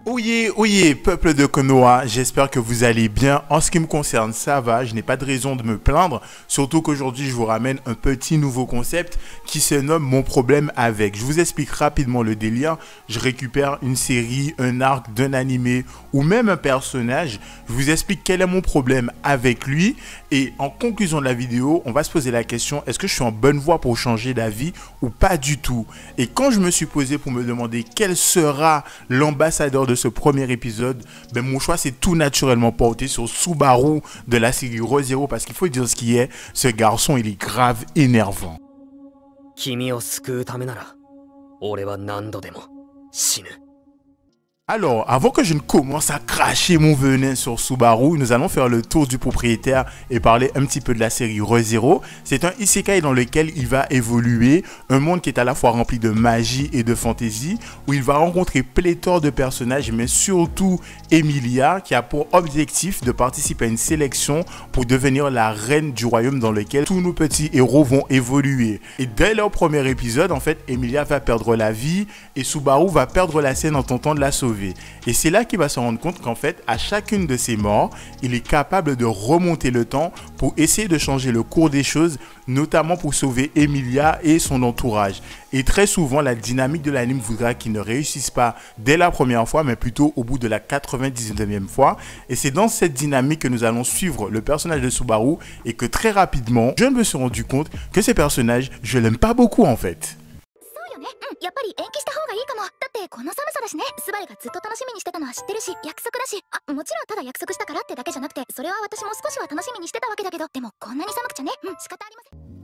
Oyez, oyez, peuple de Konoha, j'espère que vous allez bien. En ce qui me concerne, ça va, je n'ai pas de raison de me plaindre, surtout qu'aujourd'hui je vous ramène un petit nouveau concept qui se nomme Mon problème avec. Je vous explique rapidement le délire. Je récupère une série, un arc d'un animé ou même un personnage. Je vous explique quel est mon problème avec lui et en conclusion de la vidéo, on va se poser la question, est-ce que je suis en bonne voie pour changer d'avis ou pas du tout? Et quand je me suis posé pour me demander quel sera l'ambassadeur de ce premier épisode, ben mon choix s'est tout naturellement porté sur Subaru de la série Re:Zero parce qu'il faut dire ce qui est, ce garçon il est grave énervant. Alors, avant que je ne commence à cracher mon venin sur Subaru, nous allons faire le tour du propriétaire et parler un petit peu de la série Re:Zero. C'est un isekai dans lequel il va évoluer, un monde qui est à la fois rempli de magie et de fantaisie, où il va rencontrer pléthore de personnages, mais surtout Emilia, qui a pour objectif de participer à une sélection pour devenir la reine du royaume dans lequel tous nos petits héros vont évoluer. Et dès leur premier épisode, en fait, Emilia va perdre la vie et Subaru va perdre la scène en tentant de la sauver. Et c'est là qu'il va se rendre compte qu'en fait, à chacune de ses morts, il est capable de remonter le temps pour essayer de changer le cours des choses, notamment pour sauver Emilia et son entourage. Et très souvent, la dynamique de l'anime voudra qu'il ne réussisse pas dès la première fois, mais plutôt au bout de la 99e fois. Et c'est dans cette dynamique que nous allons suivre le personnage de Subaru et que très rapidement, je me suis rendu compte que ces personnages, je l'aime pas beaucoup en fait.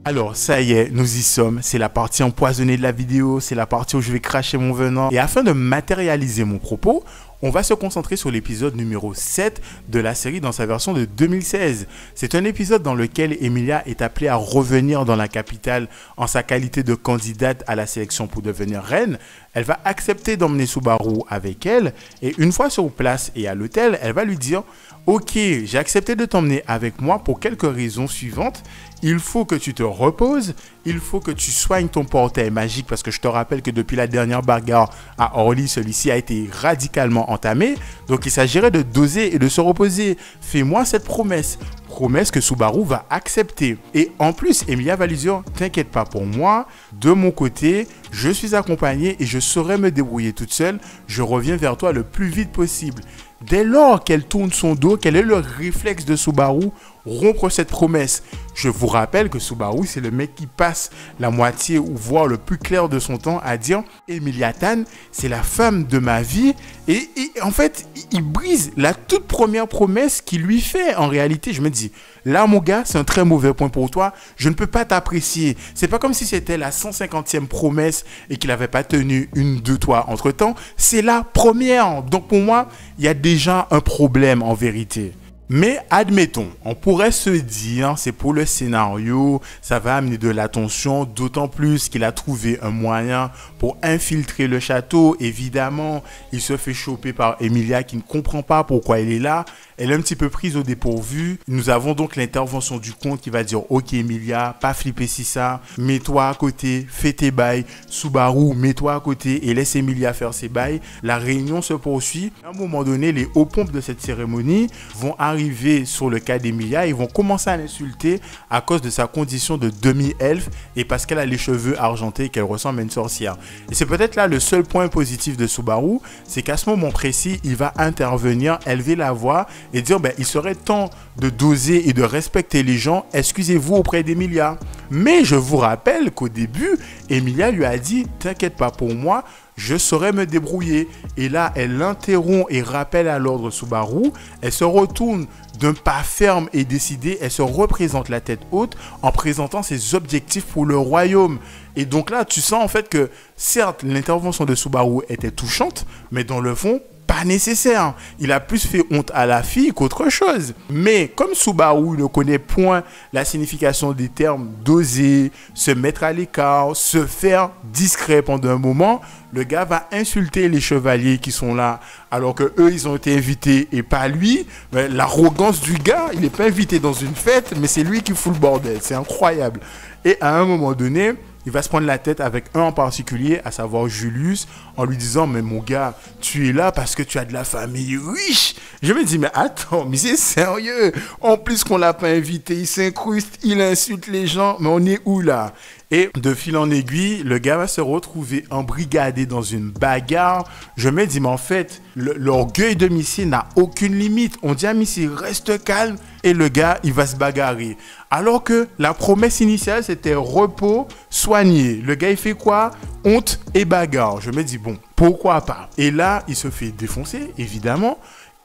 Alors ça y est, nous y sommes, c'est la partie empoisonnée de la vidéo, c'est la partie où je vais cracher mon venin. Et afin de matérialiser mon propos, on va se concentrer sur l'épisode numéro 7 de la série dans sa version de 2016. C'est un épisode dans lequel Emilia est appelée à revenir dans la capitale en sa qualité de candidate à la sélection pour devenir reine. Elle va accepter d'emmener Subaru avec elle et une fois sur place et à l'hôtel, elle va lui dire « Ok, j'ai accepté de t'emmener avec moi pour quelques raisons suivantes. Il faut que tu te reposes, il faut que tu soignes ton portail magique parce que je te rappelle que depuis la dernière bagarre à Orly, celui-ci a été radicalement entamé. Donc il s'agirait de doser et de se reposer. Fais-moi cette promesse. Promesse que Subaru va accepter. Et en plus, Emilia va lui dire, t'inquiète pas pour moi, de mon côté, je suis accompagnée et je saurai me débrouiller toute seule. Je reviens vers toi le plus vite possible. Dès lors qu'elle tourne son dos, quel est le réflexe de Subaru? Rompre cette promesse. Je vous rappelle que Subaru, c'est le mec qui passe la moitié ou voire le plus clair de son temps à dire Emilia Tan, c'est la femme de ma vie. Et en fait, il brise la toute première promesse qu'il lui fait. En réalité, je me dis, là mon gars, c'est un très mauvais point pour toi. Je ne peux pas t'apprécier. C'est pas comme si c'était la 150e promesse et qu'il n'avait pas tenu une de toi entre temps. C'est la première. Donc pour moi, il y a déjà un problème en vérité. Mais admettons, on pourrait se dire, c'est pour le scénario, ça va amener de l'attention, d'autant plus qu'il a trouvé un moyen pour infiltrer le château. Évidemment, il se fait choper par Emilia qui ne comprend pas pourquoi elle est là. Elle est un petit peu prise au dépourvu. Nous avons donc l'intervention du comte qui va dire « Ok Emilia, pas flipper si ça, mets-toi à côté, fais tes bails. Subaru, mets-toi à côté et laisse Emilia faire ses bails. » La réunion se poursuit. À un moment donné, les hauts pompes de cette cérémonie vont arriver sur le cas d'Emilia et vont commencer à l'insulter à cause de sa condition de demi-elfe et parce qu'elle a les cheveux argentés et qu'elle ressemble à une sorcière. Et c'est peut-être là le seul point positif de Subaru, c'est qu'à ce moment précis, il va intervenir, élever la voix et dire il serait temps de doser et de respecter les gens, excusez-vous auprès d'Emilia. Mais je vous rappelle qu'au début, Emilia lui a dit « T'inquiète pas pour moi, je saurais me débrouiller ». Et là, elle l'interrompt et rappelle à l'ordre Subaru. Elle se retourne d'un pas ferme et décidé. Elle se représente la tête haute en présentant ses objectifs pour le royaume. Et donc là, tu sens en fait que certes, l'intervention de Subaru était touchante, mais dans le fond, pas nécessaire. Il a plus fait honte à la fille qu'autre chose. Mais comme Subaru ne connaît point la signification des termes d'oser, se mettre à l'écart, se faire discret pendant un moment, le gars va insulter les chevaliers qui sont là alors que eux ils ont été invités et pas lui. L'arrogance du gars, il n'est pas invité dans une fête mais c'est lui qui fout le bordel. C'est incroyable. Et à un moment donné, il va se prendre la tête avec un en particulier, à savoir Julius, en lui disant, mais mon gars, tu es là parce que tu as de la famille riche. Je me dis, mais attends, mais c'est sérieux. En plus qu'on l'a pas invité, il s'incruste, il insulte les gens, mais on est où là? Et de fil en aiguille, le gars va se retrouver embrigadé dans une bagarre. Je me dis, mais en fait, l'orgueil de Missy n'a aucune limite. On dit à Missy, reste calme. Et le gars, il va se bagarrer. Alors que la promesse initiale, c'était repos, soigner. Le gars, il fait quoi? Honte et bagarre. Je me dis, bon, pourquoi pas? Et là, il se fait défoncer, évidemment.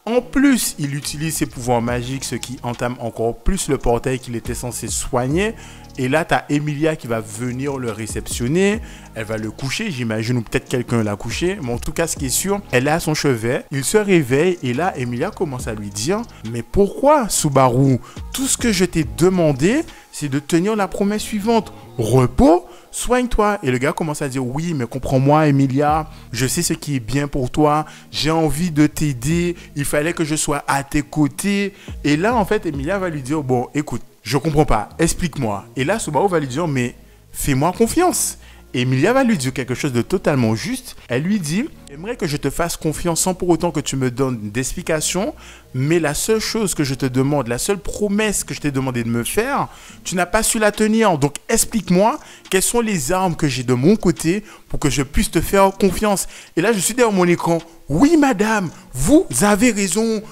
En plus, il utilise ses pouvoirs magiques, ce qui entame encore plus le portail qu'il était censé soigner. Et là, tu as Emilia qui va venir le réceptionner. Elle va le coucher, j'imagine, ou peut-être quelqu'un l'a couché. Mais en tout cas, ce qui est sûr, elle est à son chevet. Il se réveille et là, Emilia commence à lui dire « Mais pourquoi, Subaru? Tout ce que je t'ai demandé, c'est de tenir la promesse suivante. Repos, soigne-toi. » Et le gars commence à dire « Oui, mais comprends-moi, Emilia. Je sais ce qui est bien pour toi. J'ai envie de t'aider. Il fallait que je sois à tes côtés. » Et là, en fait, Emilia va lui dire « Bon, écoute, je comprends pas, explique-moi. » Et là, Subaru va lui dire, mais fais-moi confiance. Et Emilia va lui dire quelque chose de totalement juste. Elle lui dit, j'aimerais que je te fasse confiance sans pour autant que tu me donnes d'explications, mais la seule chose que je te demande, la seule promesse que je t'ai demandé de me faire, tu n'as pas su la tenir. Donc explique-moi quelles sont les armes que j'ai de mon côté pour que je puisse te faire confiance. Et là, je suis derrière mon écran. Oui, madame, vous avez raison,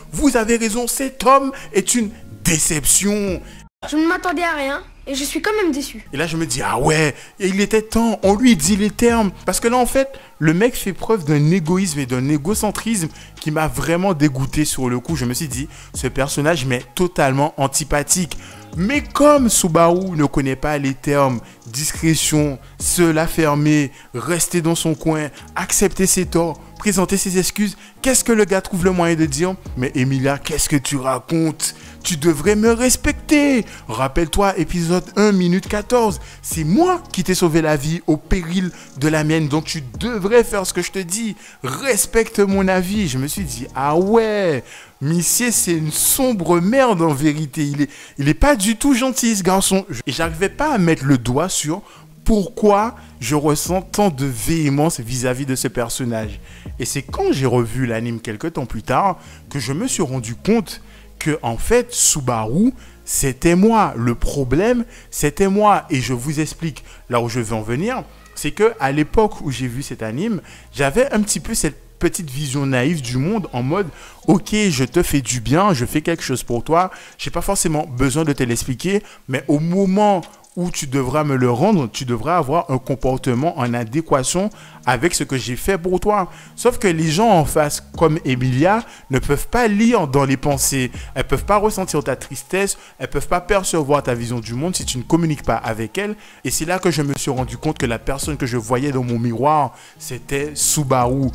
cet homme est une déception. Je ne m'attendais à rien et je suis quand même déçu. Et là, je me dis, ah ouais, il était temps, on lui dit les termes. Parce que là, en fait, le mec fait preuve d'un égoïsme et d'un égocentrisme qui m'a vraiment dégoûté sur le coup. Je me suis dit, ce personnage m'est totalement antipathique. Mais comme Subaru ne connaît pas les termes discrétion, se la fermer, rester dans son coin, accepter ses torts, présenter ses excuses, qu'est-ce que le gars trouve le moyen de dire? Mais Emilia, qu'est-ce que tu racontes? Tu devrais me respecter. Rappelle-toi, épisode 1, minute 14. C'est moi qui t'ai sauvé la vie au péril de la mienne. Donc tu devrais faire ce que je te dis. Respecte mon avis. Je me suis dit, ah ouais, Missy, c'est une sombre merde en vérité. Il est pas du tout gentil, ce garçon. Et j'arrivais pas à mettre le doigt sur pourquoi je ressens tant de véhémence vis-à-vis de ce personnage. Et c'est quand j'ai revu l'anime quelques temps plus tard que je me suis rendu compte que, en fait, Subaru, c'était moi. Le problème, c'était moi. Et je vous explique là où je veux en venir. C'est que à l'époque où j'ai vu cet anime, j'avais un petit peu cette petite vision naïve du monde en mode « Ok, je te fais du bien, je fais quelque chose pour toi. Je n'ai pas forcément besoin de te l'expliquer, mais au moment où tu devras me le rendre, tu devras avoir un comportement en adéquation avec ce que j'ai fait pour toi. » Sauf que les gens en face, comme Emilia, ne peuvent pas lire dans les pensées. Elles ne peuvent pas ressentir ta tristesse. Elles ne peuvent pas percevoir ta vision du monde si tu ne communiques pas avec elles. Et c'est là que je me suis rendu compte que la personne que je voyais dans mon miroir, c'était Subaru.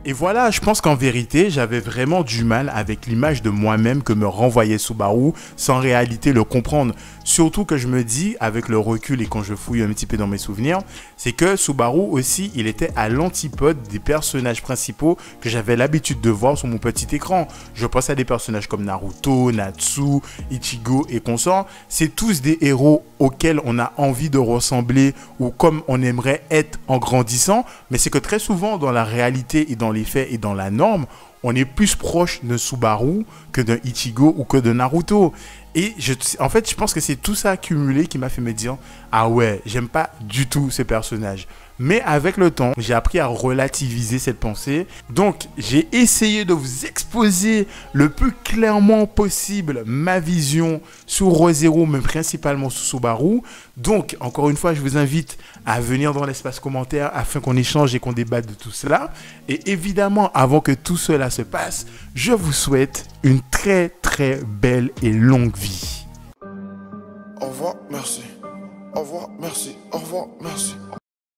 Et voilà, je pense qu'en vérité, j'avais vraiment du mal avec l'image de moi-même que me renvoyait Subaru sans réalité le comprendre. Surtout que je me dis, avec le recul et quand je fouille un petit peu dans mes souvenirs, c'est que Subaru aussi, il était à l'antipode des personnages principaux que j'avais l'habitude de voir sur mon petit écran. Je pense à des personnages comme Naruto, Natsu, Ichigo et consorts. C'est tous des héros auxquels on a envie de ressembler ou comme on aimerait être en grandissant. Mais c'est que très souvent, dans la réalité et dans les faits et dans la norme, on est plus proche d'un Subaru que d'un Ichigo ou que de Naruto. Et en fait, je pense que c'est tout ça accumulé qui m'a fait me dire « Ah ouais, j'aime pas du tout ce personnage ». Mais avec le temps, j'ai appris à relativiser cette pensée. Donc, j'ai essayé de vous exposer le plus clairement possible ma vision sur Re:Zero, mais principalement sur Subaru. Donc, encore une fois, je vous invite à venir dans l'espace commentaire afin qu'on échange et qu'on débatte de tout cela. Et évidemment, avant que tout cela se passe, je vous souhaite une très très belle et longue vie. Au revoir, merci. Au revoir, merci. Au revoir, merci.